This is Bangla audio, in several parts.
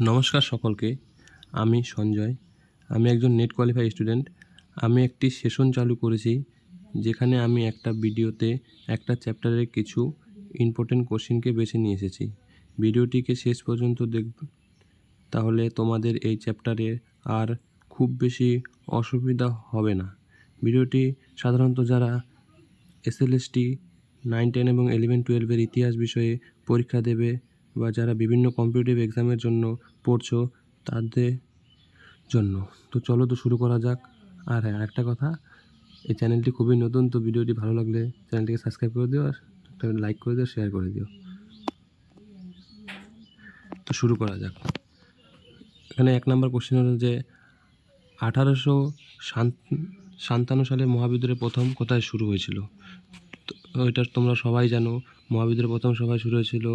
নমস্কার সকলকে। আমি সঞ্জয়। আমি একজন নেট কোয়ালিফাই স্টুডেন্ট। আমি একটি সেশন চালু করেছি, যেখানে আমি একটা ভিডিওতে একটা চ্যাপ্টারের কিছু ইম্পর্টেন্ট কোশ্চেনকে বেছে নিয়ে এসেছি। ভিডিওটিকে শেষ পর্যন্ত দেখবে, তাহলে তোমাদের এই চ্যাপ্টারে আর খুব বেশি অসুবিধা হবে না। ভিডিওটি সাধারণত যারা এসএলএসটি 9, 10 এবং 11, 12-এর ইতিহাস বিষয়ে পরীক্ষা দেবে বা যারা বিভিন্ন কম্পিটিটিভ এক্সামের জন্য পড়ছো তাদের জন্য। তো চলো তো শুরু করা যাক। আর হ্যাঁ, একটা কথা, এই চ্যানেলটি খুবই নতুন, তো ভিডিওটি ভালো লাগলে চ্যানেলটিকে সাবস্ক্রাইব করে দিও আর একটা লাইক করে দিও, শেয়ার করে দিও। তো শুরু করা যাক। এখানে 1 নম্বর কোশ্চেন হলো যে 1857 সালে মহাবিদ্রোহের প্রথম কোথায় শুরু হয়েছিল? তো এটা তোমরা সবাই জানো, মহাবিদ্রোহের প্রথম সভায় শুরু হয়েছিল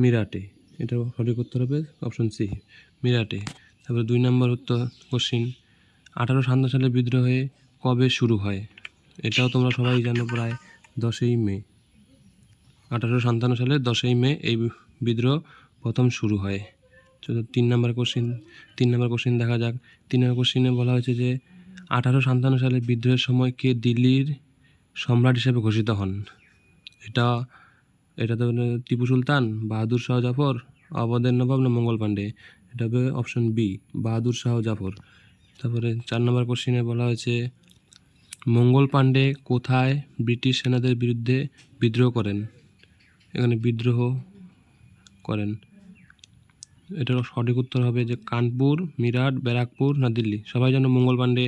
মিরাটে। এটা সঠিক উত্তর হবে অপশন সি, মিরাটে। তারপরে 2 নম্বর উত্তর কোশ্চিন, 1857 সালে বিদ্রোহে কবে শুরু হয়? এটাও তোমরা সবাই জানো, প্রায় 10ই মে। 1857 সালের 10ই মে এই বিদ্রোহ প্রথম শুরু হয়। চলো 3 নম্বর কোশ্চিন দেখা যাক। 3 নম্বর কোশ্চিনে বলা হয়েছে যে 1857 সালে বিদ্রোহের সময় কে দিল্লির সম্রাট হিসেবে ঘোষিত হন? এটা তো টিপু সুলতান, বাহাদুর শাহ জাফর, অবধের নবাব না মঙ্গল পাণ্ডে? এটা হবে অপশন বি, বাহাদুর শাহ জাফর। তারপরে 4 নম্বর কোশ্চিনে বলা হয়েছে মঙ্গল পাণ্ডে কোথায় ব্রিটিশ সেনাদের বিরুদ্ধে বিদ্রোহ করেন? এখানে বিদ্রোহ করেন, এটার সঠিক উত্তর হবে যে কানপুর, মিরাট, ব্যারাকপুর না দিল্লি? সবাই জানো মঙ্গল পাণ্ডে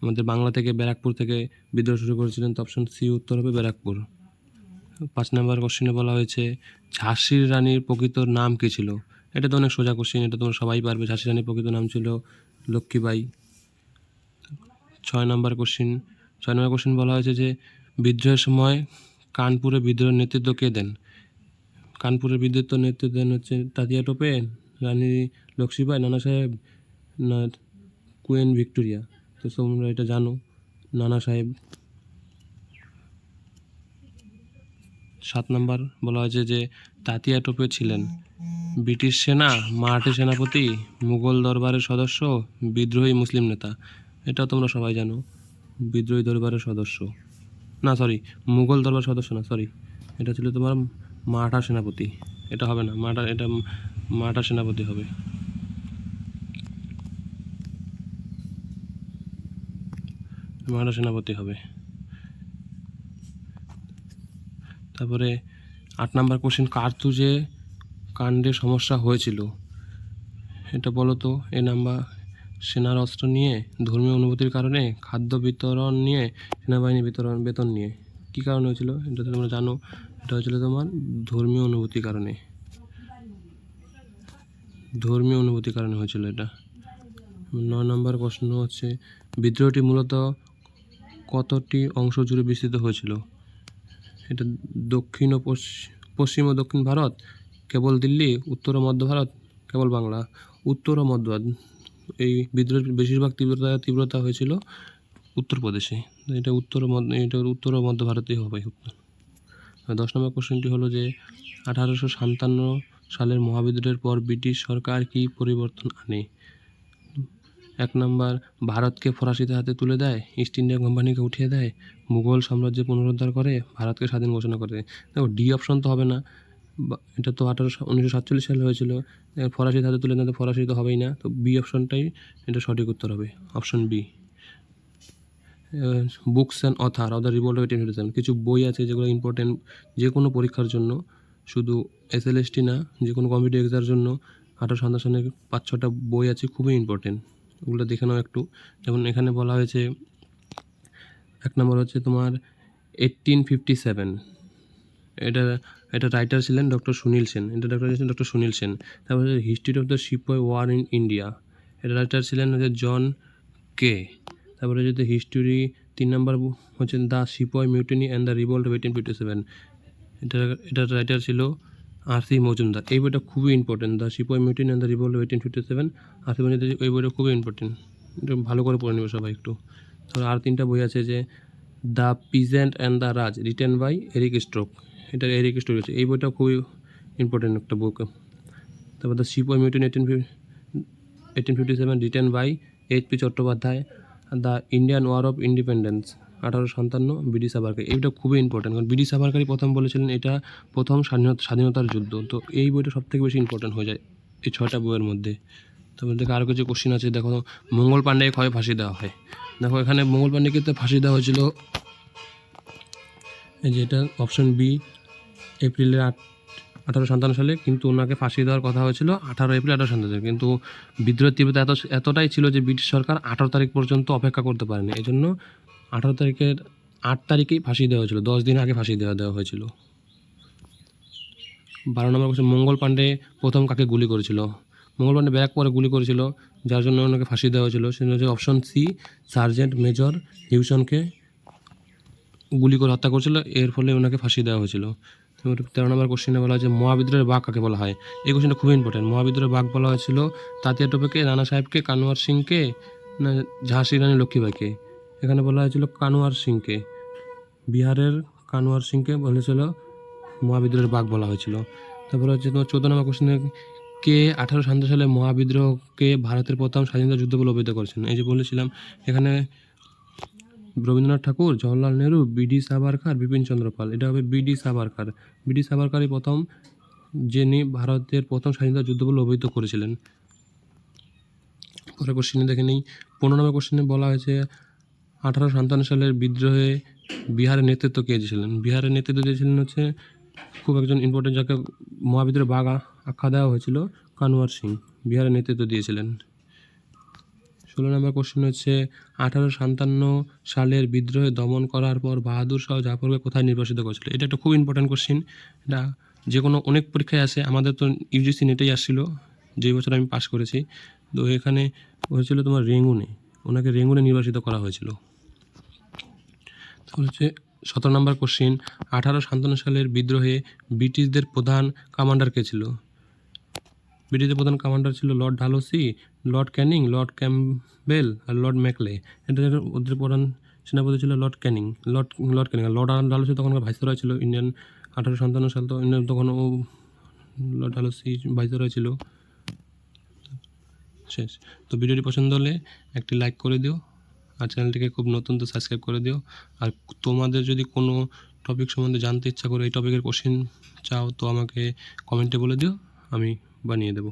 আমাদের বাংলা থেকে ব্যারাকপুর থেকে বিদ্রোহ শুরু করেছিলেন, তো অপশন সি উত্তর হবে ব্যারাকপুর। 5 নম্বর কোশ্চেনে বলা হয়েছে ঝাঁসির রানীর প্রকৃত নাম কী ছিল? এটা তো অনেক সোজা কোশ্চেন, এটা তোমরা সবাই পারবে। ঝাঁসির রানীর প্রকৃত নাম ছিল লক্ষ্মীবাই। 6 নম্বর কোশ্চেন বলা হয়েছে যে বিদ্রোহের সময় কানপুরে বিদ্রোহের নেতৃত্ব কে দেন? কানপুরের বিদ্রোহের নেতৃত্ব দেন হচ্ছে তাতিয়া টোপে, রানী লক্ষ্মীবাই, নানা সাহেব না কুইন ভিক্টোরিয়া? তো তোমরা এটা জানো, নানা সাহেব। 7 নম্বর বলা হয়েছে যে তাতিয়া টোপে ছিলেন ব্রিটিশ সেনা, মারাঠি সেনাপতি, মুঘল দরবারের সদস্য, বিদ্রোহী মুসলিম নেতা? এটা তোমরা সবাই জানো, বিদ্রোহী দরবারের সদস্য না, সরি, মুঘল দরবার সদস্য না, সরি, এটা ছিল তোমার মারাঠা সেনাপতি। এটা হবে না, এটা মারাঠা সেনাপতি হবে। মারাঠা সেনাপতি হবে। তারপরে 8 নম্বর কোশ্চেন কার্তুজে কাণ্ডে সমস্যা হয়েছিল, এটা বলো তো। এ নাম্বার সেনার অস্ত্র নিয়ে, ধর্মীয় অনুভূতির কারণে, খাদ্য বিতরণ নিয়ে, সেনাবাহিনী বেতন নিয়ে? কী কারণে হয়েছিল এটা তো তোমরা জানো, এটা হয়েছিল তোমার ধর্মীয় অনুভূতির কারণে। হয়েছিল এটা। 9 নম্বর প্রশ্ন হচ্ছে বিদ্রোহটি মূলত কতটি অংশ জুড়ে বিস্তৃত হয়েছিল? এটা দক্ষিণ ও পশ্চিম ও দক্ষিণ ভারত, কেবল দিল্লি, উত্তর ও মধ্য ভারত, কেবল বাংলা? উত্তর ও মধ্য ভারত। এই বিদ্রোহের বেশিরভাগ তীব্রতা হয়েছিল উত্তরপ্রদেশে। এটা উত্তর ও মধ্য ভারতেই হবে উত্তর। 10 নম্বর কোশ্চেনটি হলো যে 1857 সালের মহাবিদ্রোহের পর ব্রিটিশ সরকার কী পরিবর্তন আনে? 1 নম্বর ভারতকে ফরাসিদের হাতে তুলে দেয়, ইস্ট ইন্ডিয়া কোম্পানিকে উঠিয়ে দেয়, মুঘল সাম্রাজ্য পুনরুদ্ধার করে, ভারতকে স্বাধীন ঘোষণা করে? দেখো, ডি অপশন তো হবে না, এটা তো 1947 সালে হয়েছিল। ফরাসির হাতে তুলে দেয়, ফরাসি তো হবেই না, তো বি অপশনটাই এটা সঠিক উত্তর হবে, option B. Books and author of the revolt of 1857, কিছু বই আছে যেগুলো ইম্পর্টেন্ট যে কোনো পরীক্ষার জন্য, শুধু এসএলএসটি না, যে কোনো কম্পিটিটিভ এক্সামের জন্য 1857 সালের 5-6টা বই আছে, খুবই ইম্পর্টেন্ট, ওগুলো দেখে নাও একটু। যেমন এখানে বলা হয়েছে 1 নম্বর হচ্ছে তোমার 1857, এটা রাইটার ছিলেন ডক্টর সুনীল সেন, ডক্টর সুনীল সেন। তারপরে history of the sepoy war in India, এটা রাইটার ছিলেন হচ্ছে জন কে। তারপরে যদি হিস্ট্রি 3 নম্বর হচ্ছে the সিপয় mutiny and the revolt of 1857, এটার রাইটার ছিল আর.সি. মজুমদার। এই বইটা খুবই important, the সিপয় mutiny and the revolt of 1857, R C. Majumdar. এই বইটা খুবই ইম্পর্টেন্ট, এটা ভালো করে পড়ে নেবে সবাই একটু। তারপর আর 3টা বই আছে যে the peasant and the Raj, written by Eric stroke, এটা এরিক স্টোরি আছে। এই বইটা খুবই ইম্পর্টেন্ট একটা বুক। তারপর the সিপয় মিউটিন 1857 written by HP. Chattopadhyay. The Indian war of independence 1857 BD Savarkar. এইটা খুবই ইম্পর্টেন্ট, কারণ বিডি সাভারকারই প্রথম বলেছিলেন এটা প্রথম স্বাধীনতার যুদ্ধ। তো এই বইটা সবথেকে বেশি ইম্পর্টেন্ট হয়ে যায় এই 6টা বইয়ের মধ্যে। তারপর দেখো আরও কিছু কোশ্চিন আছে। দেখো মঙ্গল পাণ্ডেকে কবে ফাঁসি দেওয়া হয়। দেখো এখানে মঙ্গল পাণ্ডেকে তো ফাঁসি দেওয়া হয়েছিল, এই যে এটা অপশন বি, এপ্রিলের 1857 সালে। কিন্তু ওনাকে ফাঁসি দেওয়ার কথা হয়েছিল 18 এপ্রিল 1857, কিন্তু বিদ্রোহের তীব্রতা এতটাই ছিল যে ব্রিটিশ সরকার 18 তারিখ পর্যন্ত অপেক্ষা করতে পারেনি। এই জন্য 8 তারিখেই ফাঁসি দেওয়া হয়েছিল, 10 দিন আগে ফাঁসি দেওয়া হয়েছিল। 12 নম্বর কোশ্চেন, মঙ্গল পাণ্ডে প্রথম কাকে গুলি করেছিল। মঙ্গল পাণ্ডে ব্যারাকপুরে গুলি করেছিল, যার জন্য ওনাকে ফাঁসি দেওয়া হয়েছিল সেটা হচ্ছে অপশন সি, সার্জেন্ট মেজর হিউসনকে গুলি করে হত্যা করেছিল, এর ফলে ওনাকে ফাঁসি দেওয়া হয়েছিল। 13 নম্বর কোশ্চেনে বলা হয়েছে মহাবিদ্রোহের বাঘ কাকে বলা হয়। এই কোশ্চেনটা খুবই ইম্পর্টেন্ট। মহাবিদ্রোহের বাঘ বলা হয়েছিল তাতিয়া টোপেকে, নানা সাহেবকে, কানওয়ার সিংকে, না ঝাঁসি রানী লক্ষ্মীবাইকে। এখানে বলা হয়েছিল কানওয়ার সিংকে, বিহারের কানওয়ার সিংকে বলেছিল মহাবিদ্রোহের বাঘ বলা হয়েছিল। তারপরে হচ্ছে তোমার 14 নম্বর কোশ্চেনে কে 1857 সালে মহাবিদ্রোহকে ভারতের প্রথম স্বাধীনতা যুদ্ধ বলে অভিহিত করেছেন। এই যে বলেছিলাম এখানে রবীন্দ্রনাথ ঠাকুর, জওহরলাল নেহরু, বিডি সাভারকার, বিপিন চন্দ্র পাল। এটা হবে বিডি সাভারকার। বিডি সাভারকারই প্রথম, যিনি ভারতের প্রথম স্বাধীনতা যুদ্ধ বলে অভিহিত করেছিলেন। পরে কোশ্চেনে দেখে নিই। 15 নম্বর কোশ্চেনে বলা হয়েছে 1857 সালের বিদ্রোহে বিহারের নেতৃত্ব কে দিয়েছিলেন। বিহারের নেতৃত্ব দিয়েছিলেন হচ্ছে খুব একজন ইম্পর্টেন্ট, যাকে মহাবিদ্রোহের বাঘ আখ্যা দেওয়া হয়েছিল, কানওয়ার সিং বিহারের নেতৃত্ব দিয়েছিলেন। 16 নম্বর কোশ্চেন হচ্ছে 1857 সালের বিদ্রোহে দমন করার পর বাহাদুর শাহ জাফরকে কোথায় নির্বাসিত করেছিল। এটা একটা খুব ইম্পর্টেন্ট কোশ্চেন। এটা যে কোনো অনেক পরীক্ষায় আসে, আমাদের তো ইউজিসি নেটেই আসছিল, যেই বছর আমি পাস করেছি। তো এখানে হয়েছিল তোমার রেঙ্গুনে, ওনাকে রেঙ্গুনে নির্বাসিত করা হয়েছিল। তাহলে হচ্ছে 17 নম্বর কোশ্চেন 1857 সালের বিদ্রোহে ব্রিটিশদের প্রধান কমান্ডার কে ছিল। ব্রিটিশদের প্রধান কমান্ডার ছিল Lord Dalhousie, Lord Canning, Lord Campbell আর লর্ড ম্যাকলে। এটা ওদের প্রধান সেনাপতি ছিল লর্ড ক্যানিং। লর্ড ডালহৌসি তখন ভাইসরয় ছিল ইন্ডিয়ান। 1857 সাল তো ইন্ডিয়ান, তখন ও লর্ড ডালহৌসি ভাইসরয় ছিল। শেষ। তো ভিডিওটি পছন্দ হলে একটি লাইক করে দিও, আর চ্যানেলটিকে খুব নতুন তো সাবস্ক্রাইব করে দিও। আর তোমাদের যদি কোনো টপিক সম্বন্ধে জানতে ইচ্ছা করে, এই টপিকের কোশ্চেন চাও, তো আমাকে কমেন্টে বলে দিও, আমি বানিয়ে দেবো।